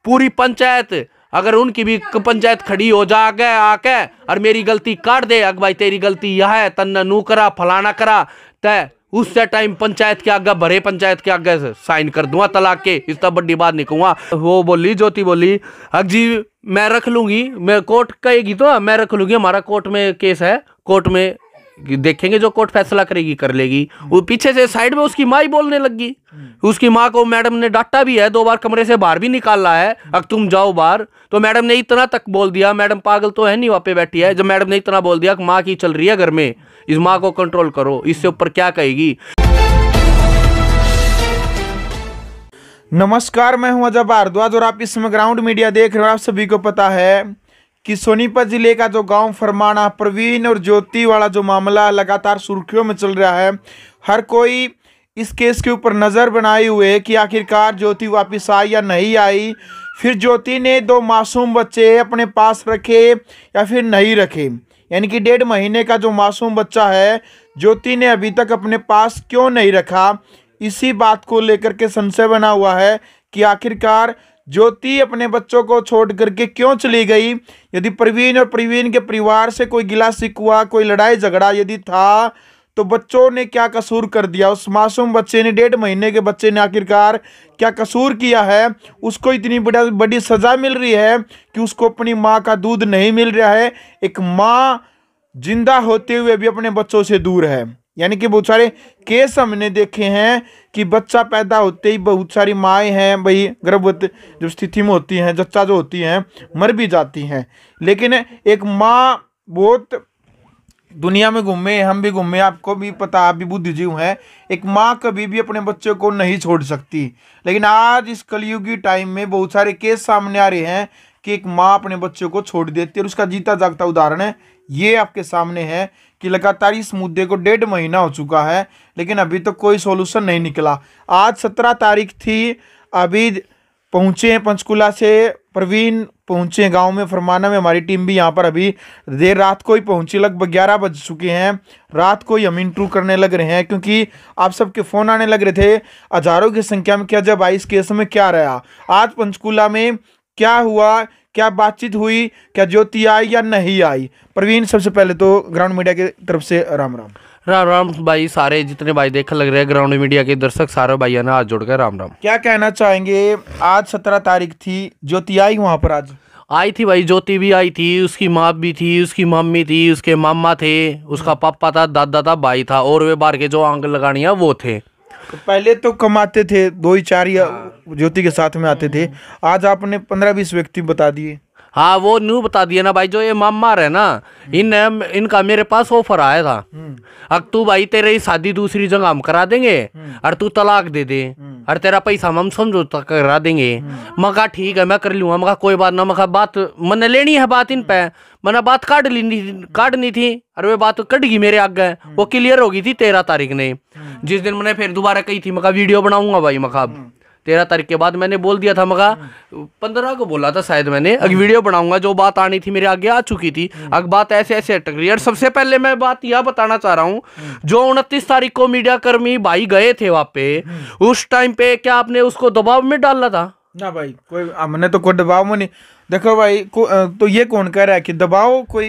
पूरी पंचायत अगर उनकी भी पंचायत खड़ी हो जा आके और मेरी गलती काट दे, अग भाई तेरी गलती यह है, तन्ना नू करा फलाना करा, तय उससे टाइम पंचायत के आगे भरे पंचायत के आगे साइन कर दूंगा तलाक के। इस तब बड़ी बात नहीं कहूँगा। वो बोली ज्योति बोली अग जी मैं रख लूंगी, मैं कोर्ट कहेगी तो मैं रख लूंगी, हमारा कोर्ट में केस है, कोर्ट में देखेंगे, जो कोर्ट फैसला करेगी कर लेगी। वो पीछे से साइड में उसकी माँ ही बोलने लगी। उसकी माँ को मैडम ने डांटा भी है, 2 बार कमरे से बाहर भी निकाला है, अब तुम जाओ बाहर। तो मैडम ने इतना तक बोल दिया, मैडम पागल तो है नहीं वहाँ पे बैठी है, जब मैडम ने इतना बोल दिया कि माँ की चल रही है घर में, इस माँ को कंट्रोल करो, इससे ऊपर क्या कहेगी। नमस्कार, मैं हूं अजय भारद्वाज और आप इस समय ग्राउंड मीडिया देख रहे हो। आप सभी को पता है कि सोनीपत जिले का जो गांव फरमाना प्रवीण और ज्योति वाला जो मामला लगातार सुर्खियों में चल रहा है, हर कोई इस केस के ऊपर नज़र बनाए हुए कि आखिरकार ज्योति वापस आई या नहीं आई, फिर ज्योति ने 2 मासूम बच्चे अपने पास रखे या फिर नहीं रखे, यानी कि 1.5 महीने का जो मासूम बच्चा है ज्योति ने अभी तक अपने पास क्यों नहीं रखा। इसी बात को लेकर के संशय बना हुआ है कि आखिरकार ज्योति अपने बच्चों को छोड़ करके क्यों चली गई। यदि प्रवीण और प्रवीण के परिवार से कोई गिला शिकवा, कोई लड़ाई झगड़ा यदि था, तो बच्चों ने क्या कसूर कर दिया, उस मासूम बच्चे ने, 1.5 महीने के बच्चे ने आखिरकार क्या कसूर किया है। उसको इतनी बड़ी सज़ा मिल रही है कि उसको अपनी माँ का दूध नहीं मिल रहा है। एक माँ जिंदा होते हुए भी अपने बच्चों से दूर है। यानी कि बहुत सारे केस हमने देखे हैं कि बच्चा पैदा होते ही बहुत सारी माएँ हैं भाई गर्भवती जो स्थिति में होती हैं, जच्चा जो होती हैं मर भी जाती हैं, लेकिन एक माँ बहुत दुनिया में घूमे, हम भी घूमे, आपको भी पता, आप भी बुद्धिजीव हैं, एक माँ कभी भी अपने बच्चे को नहीं छोड़ सकती। लेकिन आज इस कलयुगी टाइम में बहुत सारे केस सामने आ रहे हैं कि एक माँ अपने बच्चे को छोड़ देती है, और उसका जीता जागता उदाहरण है ये आपके सामने है कि लगातार इस मुद्दे को 1.5 महीना हो चुका है, लेकिन अभी तक कोई सॉल्यूशन नहीं निकला। आज 17 तारीख थी, अभी पहुँचे हैं पंचकुला से, प्रवीण पहुँचे गांव में फरमाना में, हमारी टीम भी यहाँ पर अभी देर रात को ही पहुँची, लगभग 11 बज चुके हैं, रात को ही हम इंटरव्यू करने लग रहे हैं क्योंकि आप सबके फ़ोन आने लग रहे थे हज़ारों की संख्या में। क्या जब 22 केस में क्या रहा, आज पंचकुला में क्या हुआ, क्या बातचीत हुई, क्या ज्योति आई या नहीं आई। प्रवीण, सबसे पहले तो ग्राउंड मीडिया की तरफ से राम राम। राम राम भाई, सारे जितने भाई देखने लग रहे हैं ग्राउंड मीडिया के दर्शक, सारे भाइयों ने हाथ जोड़ कर राम राम। क्या कहना चाहेंगे, आज 17 तारीख थी, ज्योति आई वहाँ पर? आज आई थी भाई, ज्योति भी आई थी, उसकी माँ भी थी, उसकी मम्मी थी, उसके मामा थे, उसका पापा था, दादा था, भाई था, और वे बाहर के जो आंग लगानियाँ वो थे। तो पहले तो कम आते थे, 2 ही 4 ज्योति के साथ में आते थे, आज आपने 15-20 व्यक्ति बता दिए। हाँ, वो न्यू बता दिया ना भाई, जो ये मामा है ना, इनका मेरे पास ऑफर आया था, अब तू भाई तेरी शादी दूसरी जगह हम करा देंगे और तू तलाक दे दे और तेरा पैसा हम समझौता करा देंगे। मगा ठीक है, मैं कर लूँगा, मगा कोई बात ना, मगा बात मैंने लेनी है बात इन पे, मैंने बात काटनी थी और वे बात कट गई मेरे आगे, वो क्लियर हो गई थी 13 तारीख ने। जिस दिन मैंने फिर दोबारा कही थी, मगा वीडियो बनाऊंगा भाई, मगा 13 तारीख के बाद मैंने बोल दिया था, मगा 15 को बोला था शायद मैंने, अगर वीडियो बनाऊंगा, जो बात आनी थी मेरे आगे आ चुकी थी, अगर बात ऐसे ऐसे अटक रही है। और सबसे पहले मैं बात यह बताना चाह रहा हूँ, जो 29 तारीख को मीडिया कर्मी भाई गए थे वहां पे, उस टाइम पे क्या आपने उसको दबाव में डाला था? ना भाई, कोई हमने तो कोई दबाव में नहीं। देखो भाई, तो ये कौन कह रहा है कि दबाव कोई?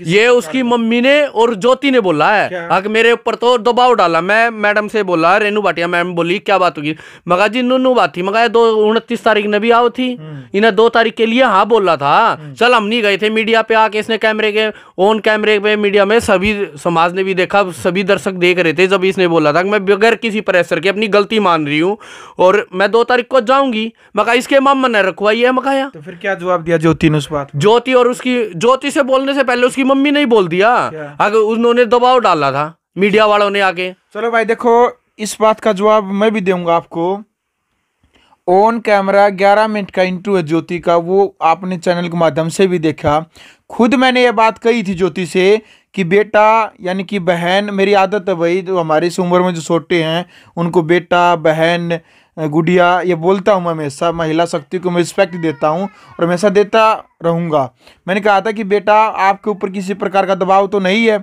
ये उसकी मम्मी ने और ज्योति ने बोला है, अगर मेरे ऊपर तो दबाव डाला। मैं मैडम से बोला, रेनू भाटिया मैम बोली क्या बात होगी, मगा जी नूनू बात थी, मगा 29 तारीख ने भी आओ थी, इन्हें 2 तारीख के लिए हाँ बोला था। चल हम नहीं गए थे मीडिया पे, आके इसने कैमरे के ऑन कैमरे पे मीडिया में सभी समाज ने भी देखा, सभी दर्शक देख रहे थे, जब इसने बोला था कि मैं बगैर किसी प्रेशर के अपनी गलती मान रही हूँ और मैं 2 तारीख को जाऊंगी, मगा इसके मामा ने रखवाई है। मगाया तो फिर क्या जवाब दिया ज्योति ने उस बात? ज्योति और उसकी ज्योति से बोलने से पहले उसकी मम्मी ने ही बोल दिया, अगर उन्होंने दबाव डाला था मीडिया वालों ने आके। चलो भाई देखो, इस बात का जवाब मैं भी दूंगा आपको। ऑन कैमरा 11 मिनट का इंटरव्यू है ज्योति का, वो आपने चैनल के माध्यम से भी देखा। खुद मैंने ये बात कही थी ज्योति से कि बेटा, यानी कि बहन, मेरी आदत है भाई, जो हमारी इस उम्र में जो छोटे हैं उनको बेटा, बहन, गुड़िया ये बोलता हूँ मैं हमेशा। महिला शक्ति को मैं रिस्पेक्ट देता हूँ और हमेशा देता रहूँगा। मैंने कहा था कि बेटा, आपके ऊपर किसी प्रकार का दबाव तो नहीं है,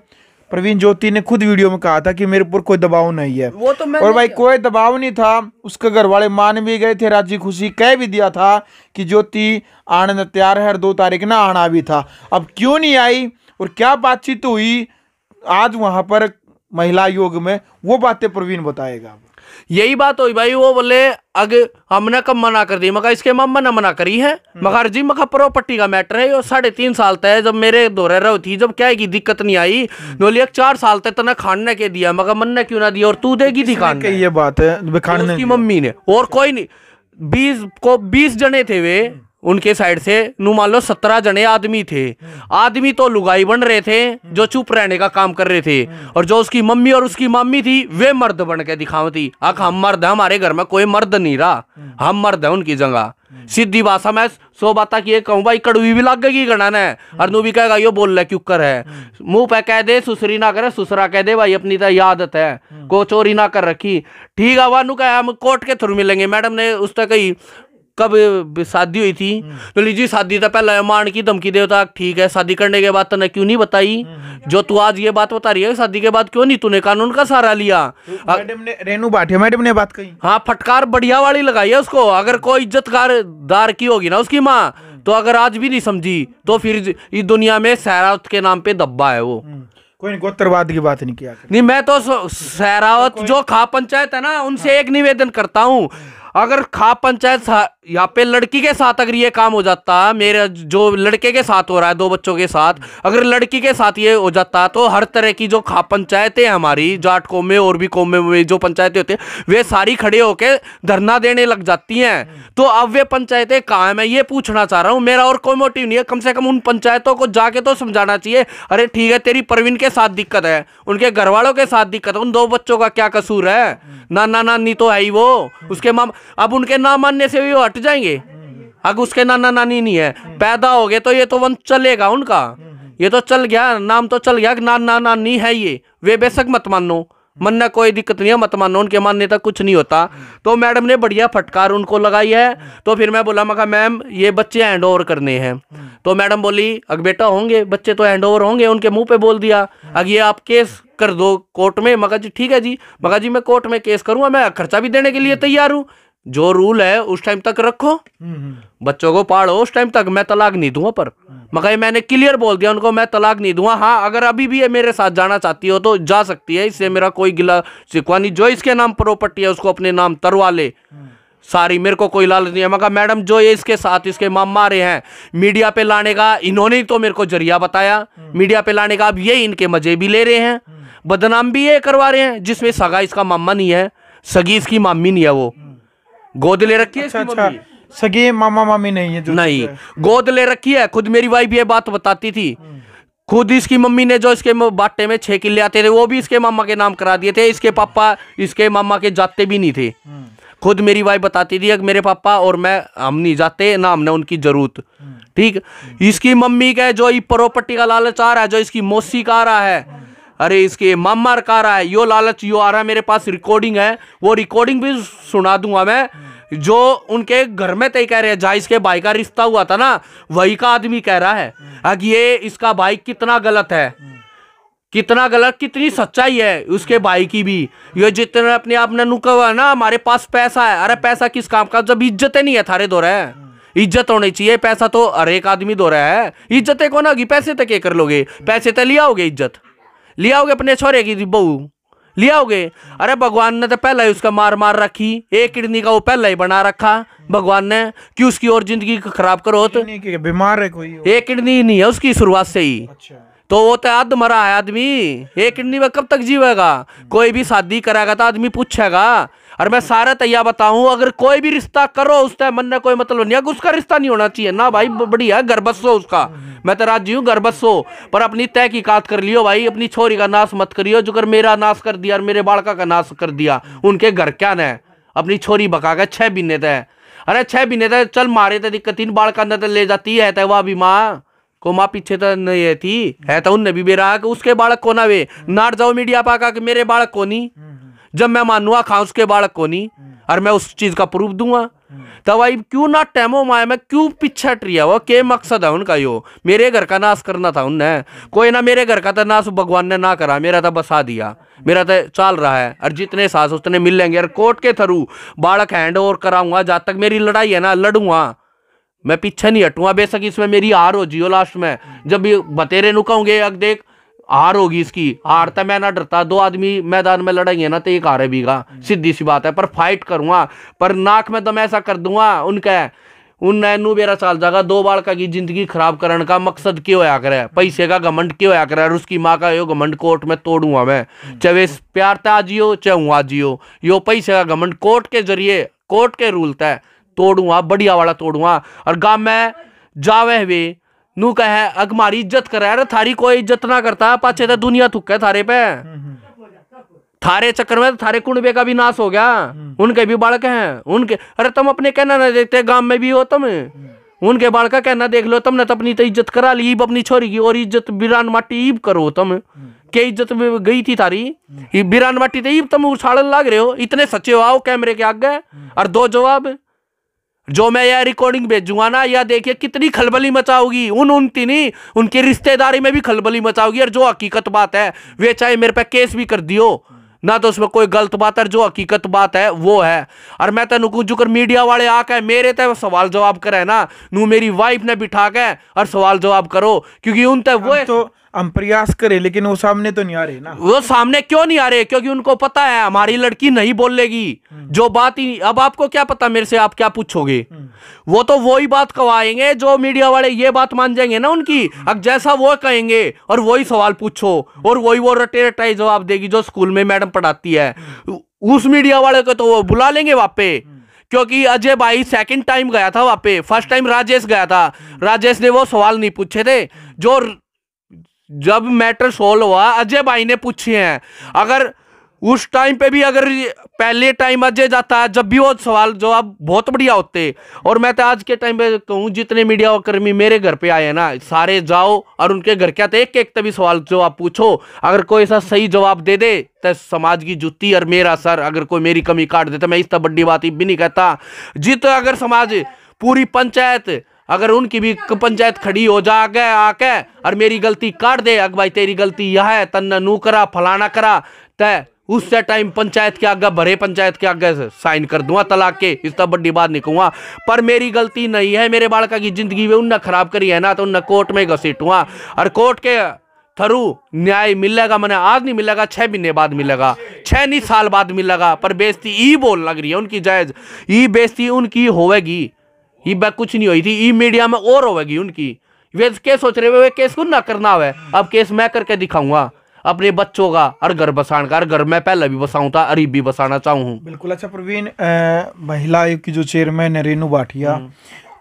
प्रवीण ज्योति ने खुद वीडियो में कहा था कि मेरे ऊपर कोई दबाव नहीं है। वो तो और भाई कोई दबाव नहीं था, उसके घर वाले मान भी गए थे, राजी खुशी कह भी दिया था कि ज्योति आने तैयार है, 2 तारीख ना आना भी था। अब क्यों नहीं आई और क्या बातचीत हुई आज वहां पर महिला योग में, वो बातें प्रवीण बताएगा। यही बात हुई भाई, वो बोले अगर हमने कब मना कर दी, मगर इसके मम्मा ने मना करी है, मगर जी मगर प्रॉपर्टी का मैटर है, 3.5 साल तक जब मेरे दौरे रहो थी, जब क्या की दिक्कत नहीं आई, बोलिए 4 साल तक तना खाने के दिया, मगर मन ने क्यों ना दिया और तू देगी थी खाने। ये बात है खाने उसकी मम्मी ने, और कोई नहीं, 20 जने थे वे उनके साइड से, नू मान लो 17 जने आदमी थे। आदमी तो लुगाई बन रहे थे जो चुप रहने का काम कर रहे थे, और जो उसकी मम्मी और उसकी मामी थी वे मर्द बन के दिखावती। हम मर्द है, हमारे घर में कोई मर्द नहीं रहा, हम मर्द है उनकी जगह। सीधी भाषा में 100 बात की कहूँ भाई, कड़वी भी लगेगी गणा ने, और नू भी कहेगा यो बोल रहा क्यों कर है, मुंह पे कह दे सुसरी ना करे, सुसरा कह दे भाई अपनी तो आदत है, को चोरी ना कर रखी। ठीक है, वह नू कहा हम कोर्ट के थ्रू मिलेंगे। मैडम ने उस तक कही कब शादी हुई थी, तो लीजिए शादी तो पहले मान की धमकी देता, ठीक है शादी करने के बाद तूने क्यों नहीं बताई, जो तू आज ये बात बता रही है शादी के बाद क्यों नहीं तूने कानून का सहारा लिया। मैडम ने, रेनू भाटिया मैडम ने बात कही, हाँ फटकार बढ़िया वाली लगाई है उसको। अगर कोई इज्जतदार की होगी ना उसकी माँ, तो अगर आज भी नहीं समझी तो फिर इस दुनिया में सहरावत के नाम पे दब्बा है वो। कोई गोत्रवाद की बात नहीं किया। नहीं, मैं तो सहरावत जो खा पंचायत है ना, उनसे एक निवेदन करता हूँ, अगर खा पंचायत यहाँ पे लड़की के साथ अगर ये काम हो जाता, मेरे जो लड़के के साथ हो रहा है 2 बच्चों के साथ, अगर लड़की के साथ ये हो जाता, तो हर तरह की जो खा पंचायतें हमारी जाट कौमे और भी कौमे में जो पंचायतें होती हैं, वे सारी खड़े होके धरना देने लग जाती हैं। तो अब वे पंचायतें कहाँ हैं, मैं ये पूछना चाह रहा हूँ। मेरा और कोई मोटिव नहीं है, कम से कम उन पंचायतों को जाके तो समझाना चाहिए, अरे ठीक है तेरी प्रवीण के साथ दिक्कत है, उनके घर वालों के साथ दिक्कत है, उन 2 बच्चों का क्या कसूर है, नाना नानी तो है ही वो, उसके माम अब उनके ना मानने से भी वो हट जाएंगे। अगर उसके नाना नानी नहीं है, पैदा हो गए तो ये तो वंश चलेगा उनका, ये तो चल गया, नाम तो चल गया, नाना नानी है ये, वे बेशक मत मानो, मनना कोई दिक्कत नहीं है, मत मानो, उनके मानने तक कुछ नहीं होता। तो मैडम ने बढ़िया फटकार उनको लगाई है। तो फिर मैं बोला, मैं कहा मैम ये बच्चे हैंड ओवर करने हैं। तो मैडम बोली अगर बेटा होंगे बच्चे तो हैंड ओवर होंगे, उनके मुंह पे बोल दिया, अगर ये आप केस कर दो कोर्ट में। मगा जी ठीक है जी, मगा जी मैं कोर्ट में केस करूंगा, मैं खर्चा भी देने के लिए तैयार हूँ, जो रूल है उस टाइम तक रखो, बच्चों को पालो उस टाइम तक, मैं तलाक नहीं दूंगा। पर मगर मैंने क्लियर बोल दिया उनको, मैं तलाक नहीं दूंगा। हाँ अगर अभी भी ये मेरे साथ जाना चाहती हो तो जा सकती है, इससे मेरा कोई गिला शिकवा नहीं, जो इसके नाम प्रॉपर्टी है उसको अपने नाम तरवा ले सारी, मेरे को कोई लालच नहीं है। मगर मैडम जो ये इसके साथ इसके मामा रहे हैं मीडिया पे लाने का, इन्होंने ही तो मेरे को जरिया बताया मीडिया पे लाने का। अब ये इनके मजे भी ले रहे हैं, बदनाम भी ये करवा रहे हैं, जिसमें सगा इसका मामा नहीं है, सगी इसकी मामी नहीं है, वो गोद ले रखी है। अच्छा, सगे मामा मामी नहीं है जो नहीं, गोद ले रखी है। खुद मेरी वाइफ ये बात बताती थी, खुद इसकी मम्मी ने जो इसके बाटे में 6 किले आते थे वो भी इसके मामा के नाम करा दिए थे। इसके पापा इसके मामा के जाते भी नहीं थे। खुद मेरी वाइफ बताती थी कि मेरे पापा और मैं हम नहीं जाते ना, हमने उनकी जरूरत। ठीक, इसकी मम्मी का जो प्रॉपर्टी का लालच आ रहा है, जो इसकी मौसी का आ रहा है, अरे इसके मामा का आ रहा है, यो लालच यो आ रहा है। मेरे पास रिकॉर्डिंग है, वो रिकॉर्डिंग भी सुना दूंगा मैं, जो उनके घर में तय कह रहे हैं, जहाँ इसके भाई का रिश्ता हुआ था ना, वही का आदमी कह रहा है अब ये इसका भाई कितना गलत है, कितना गलत, कितनी सच्चाई है उसके भाई की भी। ये जितने अपने आप ने नुका ना हमारे पास पैसा है, अरे पैसा किस काम का, जब इज्जतें नहीं है थारे दो रहा है, इज्जत होनी चाहिए। पैसा तो हर एक आदमी दो रहा है, इज्जतें को ना पैसे तक कर लोगे, पैसे तो लिया होगे, इज्जत लिया होगे, अपने छोरे की बहू लिया होगे। अरे भगवान ने तो पहले ही उसका मार मार रखी, एक किडनी का वो पहले ही बना रखा भगवान ने, कि उसकी और जिंदगी खराब करो। तो बीमार है कोई, एक किडनी नहीं है उसकी शुरुआत से ही। अच्छा। तो वो तो अध मरा है आदमी, एक किडनी में कब तक जीवेगा। कोई भी शादी कराएगा तो आदमी पूछेगा। और मैं सारा तैयार बताऊं, अगर कोई भी रिश्ता करो उसका मन में कोई मतलब नहीं है, उसका रिश्ता नहीं होना चाहिए ना भाई, बढ़िया घर बसो उसका, मैं तो राजी हूँ घर बसो, पर अपनी तहकीकात कर लियो भाई, अपनी छोरी का नाश मत करियो, जो कर मेरा नाश कर दिया और मेरे बालका का नाश कर दिया, उनके घर क्या न अपनी छोरी बका के 6 महीने तय। अरे 6 महीने तय चल मारे तो दिक्कत, 3 बालका न ले जाती है तो वह भी माँ को, माँ पीछे तो नहीं थी है, तो उनने भी बेरा कि उसके बालक को ना वे नाट जाओ मीडिया पाका कि मेरे बालक को नहीं, जब मैं मानूंगा खा उसके बालक को नहीं, और मैं उस चीज का प्रूफ दूंगा। तो भाई क्यों ना टैमो माया में क्यों पीछे हट रही है वो, के मकसद है उनका? यो मेरे घर का नाश करना था उनने, कोई ना मेरे घर का तो नाश भगवान ने ना करा, मेरा तो बसा दिया, मेरा तो चल रहा है। और जितने सास उतने मिल लेंगे, और कोर्ट के थ्रू बालक हैंड ओवर कराऊंगा, जब तक मेरी लड़ाई है ना लड़ूंगा, मैं पीछे नहीं हटूंगा। बेशक इसमें मेरी हार हो जियो, लास्ट में जब भी बतेरे नुकाऊंगे, अब देख हार होगी इसकी, हार तो मैं ना डरता, दो आदमी मैदान में लड़ेंगे ना तो एक हारे बीगा, सीधी सी बात है। पर फाइट करूंगा, पर नाक में दम ऐसा कर दूंगा उनका, उन नैनू मेरा चाल जाएगा। दो बालका की जिंदगी खराब करने का मकसद क्यों होया करे? पैसे का घमंड क्यों होया करे? और उसकी माँ का यो घमंड कोर्ट में तोड़ूंगा मैं, चाहे प्यार तय आजियो चाहे हूँ आजियो, यो पैसे का घमंड कोर्ट के जरिए, कोर्ट के रूल तय तोड़ूंगा, बढ़िया वाला तोड़ूंगा। और गांव में जावे हुए नू कहे अग मारी इज्जत करे, अरे थारी कोई इज्जत ना करता, पाछे तो दुनिया थुक्के थारे पे, थारे चक्कर में थारे कुंडबे का भी नाश हो गया, उनके भी बालक हैं उनके। अरे तुम अपने कहना ना देखते, गांव में भी हो तुम, उनके बालक कहना देख लो, तुमने तो अपनी तो इज्जत करा ली, अपनी छोरी की और इज्जत बिरान माटी ईब करो तुम, क्या इज्जत गई थी थारी? बिरान माटी तो ईब तुम उछाड़न लाग रहे हो, इतने सच्चे हो आओ कैमरे के आगे। और दो जवाब जो मैं यह रिकॉर्डिंग भेजूंगा ना, या देखिए कितनी खलबली मचाओगी, उनती नहीं उनकी रिश्तेदारी में भी खलबली मचाओगी। और जो हकीकत बात है वे चाहे मेरे पे केस भी कर दियो ना, तो उसमें कोई गलत बात है, जो हकीकत बात है वो है। और मैं तो नुकुजुकर मीडिया वाले आके मेरे तो सवाल जवाब करे ना, नू मेरी वाइफ ने बिठा के और सवाल जवाब करो, क्योंकि उन तक वो तो हम प्रयास करें लेकिन वो सामने तो नहीं आ रहे ना। वो सामने क्यों नहीं आ रहे? क्योंकि उनको पता है हमारी लड़की नहीं बोलेगी जो बात ही। अब आपको क्या पता मेरे से आप क्या पूछोगे? वो तो वही बात कवाएंगे जो मीडिया वाले ये बात मान जाएंगे ना उनकी। अब जैसा वो कहेंगे और वही सवाल पूछो, और वही वो रटे रटाई जवाब देगी जो स्कूल में मैडम पढ़ाती है। उस मीडिया वाले को तो वो बुला लेंगे वहां पे, क्योंकि अजय भाई सेकंड टाइम गया था वहां पे, फर्स्ट टाइम राजेश गया था, राजेश ने वो सवाल नहीं पूछे थे जो जब मैटर सोल्व हुआ अजय भाई ने पूछे हैं। अगर उस टाइम पे भी अगर पहले टाइम अजय जाता, जब भी वो सवाल जवाब बहुत बढ़िया होते। और मैं तो आज के टाइम पे कहूँ जितने मीडिया कर्मी मेरे घर पे आए हैं ना, सारे जाओ और उनके घर क्या एक एक तभी सवाल जवाब पूछो। अगर कोई ऐसा सही जवाब दे दे तो समाज की जुत्ती और मेरा सर, अगर कोई मेरी कमी काट दे तो मैं इस तरह बड़ी बात भी नहीं कहता। जित अगर समाज पूरी पंचायत अगर उनकी भी पंचायत खड़ी हो जा गए आके और मेरी गलती काट दे, अग भाई तेरी गलती यह है, तन्ना नू करा फलाना करा, तय उससे टाइम पंचायत के आगे भरे पंचायत के आगे साइन कर दूंगा तलाक के, इस तरह बड़ी बात नहीं कहूंगा। पर मेरी गलती नहीं है, मेरे बालका की जिंदगी में उनने खराब करी है ना, तो उनने कोर्ट में घसीटूंगा। और कोर्ट के थ्रू न्याय मिलेगा, मैंने आज नहीं मिलेगा 6 महीने बाद मिलेगा, 6 नहीं साल बाद मिलेगा। पर बेइज्जती ई बोल लग रही है उनकी जायज, ई बेइज्जती उनकी होवेगी, ये बात कुछ नहीं हुई थी, ई मीडिया में और होगी उनकी। वे क्या सोच रहे वे केस को ना करना हुआ, अब केस मैं करके दिखाऊंगा अपने बच्चों का और घर बसाने का। घर मैं पहले भी बसाऊं था, अरे भी बसाना चाहूँ। बिल्कुल। अच्छा प्रवीण, महिला आयोग की जो चेयरमैन है रेनू भाटिया,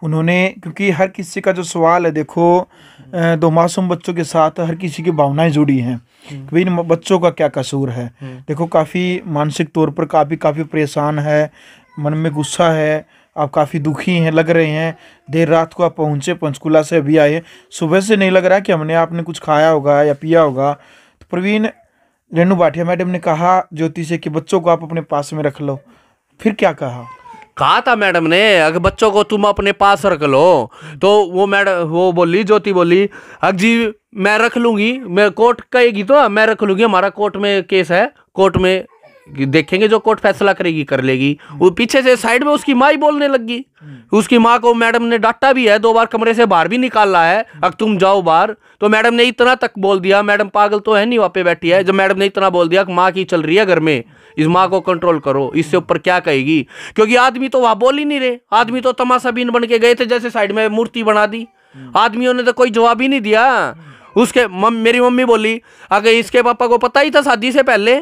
उन्होंने, क्योंकि हर किसी का जो सवाल है देखो, 2 मासूम बच्चों के साथ हर किसी की भावनाएं जुड़ी हैं कि इन बच्चों का क्या कसूर है। देखो काफ़ी मानसिक तौर पर काफ़ी परेशान है, मन में गुस्सा है, आप काफ़ी दुखी हैं, लग रहे हैं। देर रात को आप पहुँचे, पंचकुला से अभी आए, सुबह से नहीं लग रहा है कि हमने आपने कुछ खाया होगा या पिया होगा। तो प्रवीण, रेनू भाटिया मैडम ने कहा ज्योति से कि बच्चों को आप अपने पास में रख लो, फिर क्या कहा था मैडम ने, अगर बच्चों को तुम अपने पास रख लो, तो वो मैडम वो बोली, ज्योति बोली अग जी मैं रख लूंगी, मैं कोर्ट कहेगी तो मैं रख लूंगी, हमारा कोर्ट में केस है, कोर्ट में देखेंगे जो कोर्ट फैसला करेगी कर लेगी। वो पीछे से साइड में उसकी माँ ही बोलने लगी, उसकी माँ को मैडम ने डांटा भी है, 2 बार कमरे से बाहर भी निकाला है, अब तुम जाओ बाहर। तो मैडम ने इतना तक बोल दिया, मैडम पागल तो है नहीं वहाँ पे बैठी है, जब मैडम ने इतना बोल दिया कि माँ की चल रही है घर में, इस माँ को कंट्रोल करो, इससे ऊपर क्या कहेगी। क्योंकि आदमी तो वहाँ बोल ही नहीं रहे, आदमी तो तमाशा बीन बन के गए थे, जैसे साइड में मूर्ति बना दी, आदमियों ने तो कोई जवाब ही नहीं दिया। उसके मेरी मम्मी बोली अगर इसके पापा को पता ही था शादी से पहले,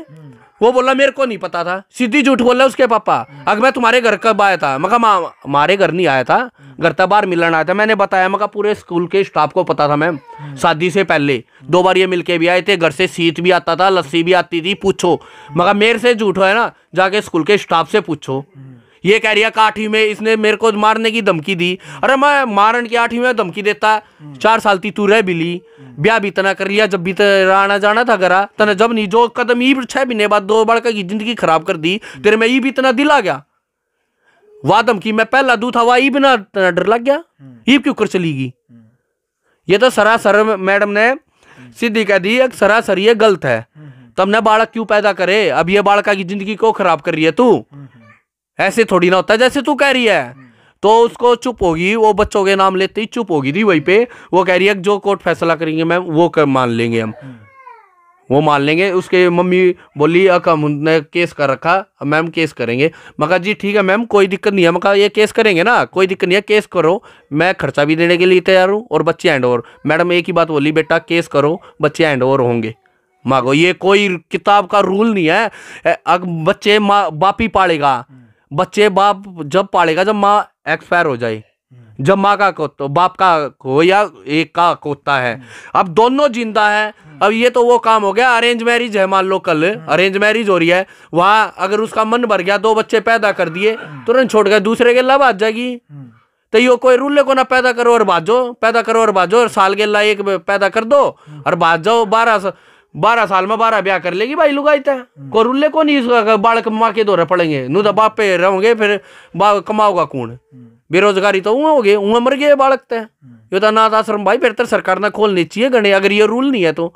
वो बोला मेरे को नहीं पता था, सीधी झूठ बोला उसके पापा। अगर मैं तुम्हारे घर कब आया था, मैं कहा हमारे घर नहीं आया था, घर तक बाहर मिलने आया था। मैंने बताया, मैं कहा पूरे स्कूल के स्टाफ को पता था मैम, शादी से पहले 2 बार ये मिलके भी आए थे, घर से सीट भी आता था, लस्सी भी आती थी, पूछो। मगर मेरे से झूठ है ना, जाके स्कूल के स्टाफ से पूछो। ये कह रही है कि 8वीं में इसने मेरे को मारने की धमकी दी। अरे मैं मारन की 8वीं में धमकी देता, 4 साल थी तू रह बिली, ब्याह भी इतना कर लिया, जब भी आना जाना था करा तना, जब नहीं जो कदम ई 6 महीने बाद 2 बार की जिंदगी खराब कर दी तेरे में ई भी इतना दिल आ गया। वादम की मैं पहला दूं था, वही बिना डर लग गया, ये क्यों कर चलीगी। ये तो सरासर मैडम ने सीधी कह दी, एक सरासर ये गलत है। तुमने बालक क्यों पैदा करे, अब ये बालका की जिंदगी को खराब कर रही है तू, ऐसे थोड़ी ना होता है जैसे तू कह रही है। तो उसको चुप होगी, वो बच्चों के नाम लेते ही चुप होगी थी वहीं पे। वो कह रही है जो कोर्ट फैसला करेंगे मैम वो मान लेंगे, हम वो मान लेंगे। उसके मम्मी बोली हमने केस कर रखा, मैम केस करेंगे। मैं कहा जी ठीक है मैम कोई दिक्कत नहीं है। मैं कहा ये केस करेंगे ना, कोई दिक्कत नहीं है, केस करो, मैं खर्चा भी देने के लिए तैयार हूँ और बच्चे हैंड ओवर। मैडम एक ही बात बोली, बेटा केस करो बच्चे हैंड ओवर होंगे। मांगो, ये कोई किताब का रूल नहीं है। अगर बच्चे माँ बाप ही पालेगा, बच्चे बाप जब पालेगा जब माँ एक्सपायर हो जाए, जब माँ का कोता बाप का हो या एक का कोता है। अब दोनों जिंदा है। अब ये तो वो काम हो गया, अरेंज मैरिज है, मान लो कल अरेंज मैरिज हो रही है, वहां अगर उसका मन भर गया, 2 बच्चे पैदा कर दिए, तुरंत छोड़ गए, दूसरे के लाभ आ जाएगी। तो यो कोई रूल को ना पैदा करो और भाजो, पैदा करो और भाजो, और साल के ला एक पैदा कर दो और भाज जाओ। 12 साल में 12 ब्याह कर लेगी भाई लुगाई है। को रूल्ले को नहीं बालक माँ के दौरे पड़ेंगे, नू तो बाप पे रहोगे, फिर कमाओगा कौन। बेरोजगारी तो हो गए, मर गए बालक तय। ये तो अनाथ आश्रम भाई बेहतर सरकार ने खोलनी चाहिए गणे, अगर ये रूल नहीं है तो।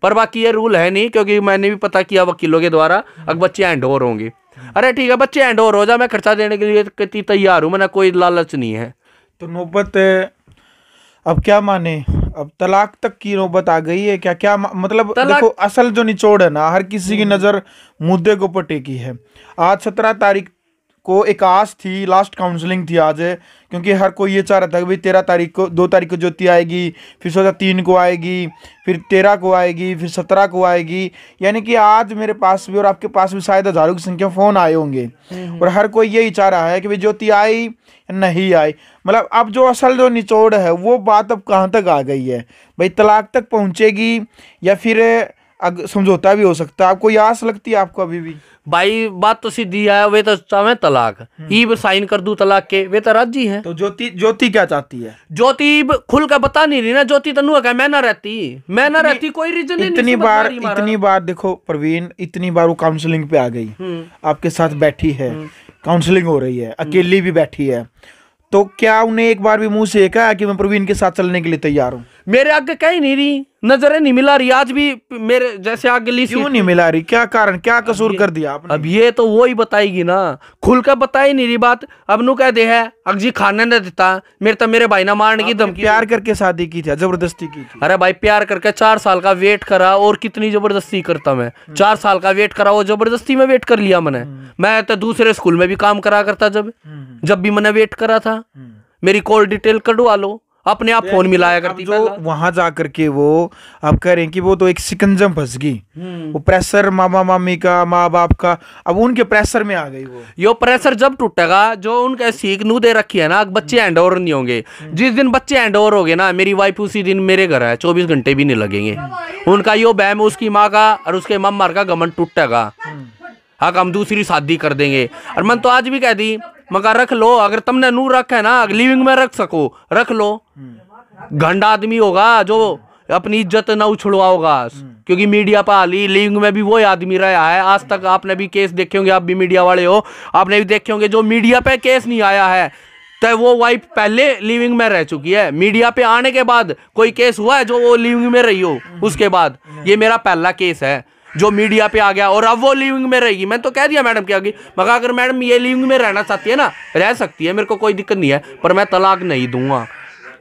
पर बाकी ये रूल है नहीं, क्योंकि मैंने भी पता किया वकीलों के द्वारा, अब बच्चे हैंड ओवर होंगे। अरे ठीक है बच्चे हैंड ओवर हो जा, मैं खर्चा देने के लिए तैयार हूँ, मैंने कोई लालच नहीं है। तो नौबत अब क्या माने, अब तलाक तक की नौबत आ गई है क्या? क्या मतलब देखो असल जो निचोड़ है ना, हर किसी की नजर मुद्दे को पर टेकी है। आज 17 तारीख को एक आस थी, लास्ट काउंसलिंग थी आज, क्योंकि हर कोई ये चाह रहा था कि भाई 13 तारीख को 2 तारीख को ज्योति आएगी, फिर 3 को आएगी, फिर 13 को आएगी, फिर 17 को आएगी। यानी कि आज मेरे पास भी और आपके पास भी शायद हजारों की संख्या फोन आए होंगे, और हर कोई यही चाह रहा है कि भाई ज्योति आई नहीं आई। मतलब अब जो असल जो निचोड़ है वो बात अब कहाँ तक आ गई है, भाई तलाक तक पहुंचेगी या फिर समझौता भी हो सकता है? आपको ये आस लगती है आपको अभी भी? भाई बात तो सीधी है, वे तो चाहे तलाक ईब साइन कर दूं तलाक के, वे तो राजी है। तो ज्योति क्या चाहती है? ज्योति खुल कर बता नहीं रही ना। ज्योति तनु है मैं ना रहती कोई रीजन नहीं। इतनी बार देखो प्रवीण, इतनी बार वो काउंसलिंग पे आ गई, आपके साथ बैठी है, काउंसलिंग हो रही है, अकेली भी बैठी है, तो क्या उन्हें एक बार भी मुंह से कहा कि मैं प्रवीण के साथ चलने के लिए तैयार हूँ? मेरे आगे कहीं नहीं रही, नजरें नहीं मिला रही आज भी मेरे जैसे आगे ली। क्यों नहीं मिला रही? क्या कारण, क्या कसूर कर दिया आपने? अब ये तो वो ही बताएगी ना, खुल कर बताई नहीं रही बात। अब नु कह दे है अगजी खाने न देता, मेरे भाई ना मारने की धमकी। प्यार करके शादी की थी, जबरदस्ती की थी? अरे भाई प्यार करके 4 साल का वेट करा, और कितनी जबरदस्ती करता मैं। 4 साल का वेट करा, वो जबरदस्ती में वेट कर लिया मैंने। मैं तो दूसरे स्कूल में भी काम करा करता, जब भी मैंने वेट करा था। मेरी कॉल डिटेल कढ़वा लो, अपने आप फोन मिलाया करती। जो वहां जाकर के वो आप कह रहे हैं कि वो तो एक सिकंजम फंस गई, वो प्रेशर मामा मामी का, माँ बाप का, अब उनके प्रेशर में आ गई वो। यो प्रेशर जब टूटेगा, जो उनके सीख नू दे रखी है ना, बच्चे हैंड ओवर नहीं होंगे। जिस दिन बच्चे हैंड ओवर हो गए ना, मेरी वाइफ उसी दिन मेरे घर है, 24 घंटे भी नहीं लगेंगे। उनका यो बैम, उसकी माँ का और उसके मम्मा का घमंड टूटेगा। हाँ हम दूसरी शादी कर देंगे। और मैं तो आज भी कह दी, मगर रख लो, अगर तुमने नू रखा है ना, लिविंग में रख सको रख लो। घंटा आदमी होगा जो अपनी इज्जत ना उछलवा होगा, क्योंकि मीडिया पर हाली लिविंग में भी वो आदमी रहा है। आज तक आपने भी केस देखे होंगे, आप भी मीडिया वाले हो, आपने भी देखे होंगे जो मीडिया पे केस नहीं आया है, तो वो वाइफ पहले लिविंग में रह चुकी है। मीडिया पे आने के बाद कोई केस हुआ है जो वो लिविंग में रही हो उसके बाद? ये मेरा पहला केस है जो मीडिया पे आ गया, और अब वो लिविंग में रहेगी। मैंने तो कह दिया मैडम के आगे, मगर अगर मैडम ये लिविंग में रहना चाहती है ना, रह सकती है, मेरे को कोई दिक्कत नहीं है, पर मैं तलाक नहीं दूंगा,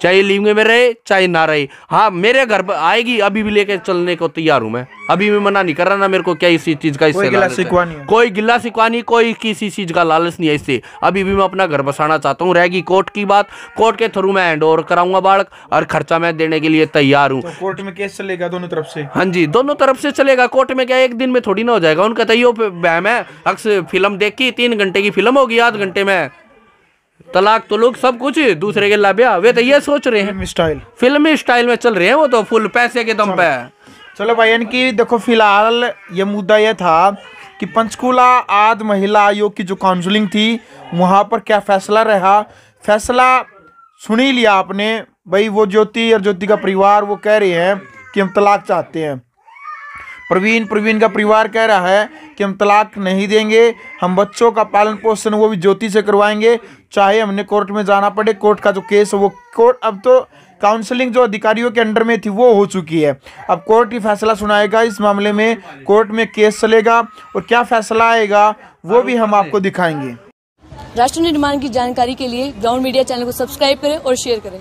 चाहे लिविंग में रहे चाहे ना रहे। हाँ मेरे घर पर आएगी, अभी भी लेके चलने को तैयार हूँ मैं, अभी भी मना नहीं कर रहा ना। मेरे को क्या इसी चीज का कोई गिला सिकवानी, कोई किसी चीज का लालच नहीं है इससे। अभी भी मैं अपना घर बसाना चाहता हूँ। रहेगी कोर्ट की बात, कोर्ट के थ्रू मैं हैंड ओवर कराऊंगा बालक, और खर्चा मैं देने के लिए तैयार हूँ। तो कोर्ट में केस चलेगा दोनों तरफ से? हाँ जी, दोनों तरफ से चलेगा। कोर्ट में क्या एक दिन में थोड़ी ना हो जाएगा। उनका तो यो बहम है, अक्सर फिल्म देखी, 3 घंटे की फिल्म होगी, 8 घंटे में तलाक तो लोग सब कुछ दूसरे के लाभ्या। वे तो ये सोच रहे हैं फिल्मी स्टाइल में चल रहे हैं, वो तो फुल पैसे के दम पे। चलो भाई, यानी कि देखो फिलहाल ये मुद्दा यह था कि पंचकूला आदि महिला आयोग की जो काउंसलिंग थी, वहां पर क्या फैसला रहा, फैसला सुन ही लिया आपने भाई। वो ज्योति और ज्योति का परिवार वो कह रहे हैं कि हम तलाक चाहते हैं। प्रवीण का परिवार कह रहा है कि हम तलाक नहीं देंगे, हम बच्चों का पालन पोषण वो भी ज्योति से करवाएंगे, चाहे हमने कोर्ट में जाना पड़े। कोर्ट का जो केस है वो कोर्ट, अब तो काउंसलिंग जो अधिकारियों के अंडर में थी वो हो चुकी है, अब कोर्ट ही फैसला सुनाएगा इस मामले में। कोर्ट में केस चलेगा और क्या फैसला आएगा वो भी हम आपको दिखाएंगे। राष्ट्र निर्माण की जानकारी के लिए ग्राउंड मीडिया चैनल को सब्सक्राइब करें और शेयर करें।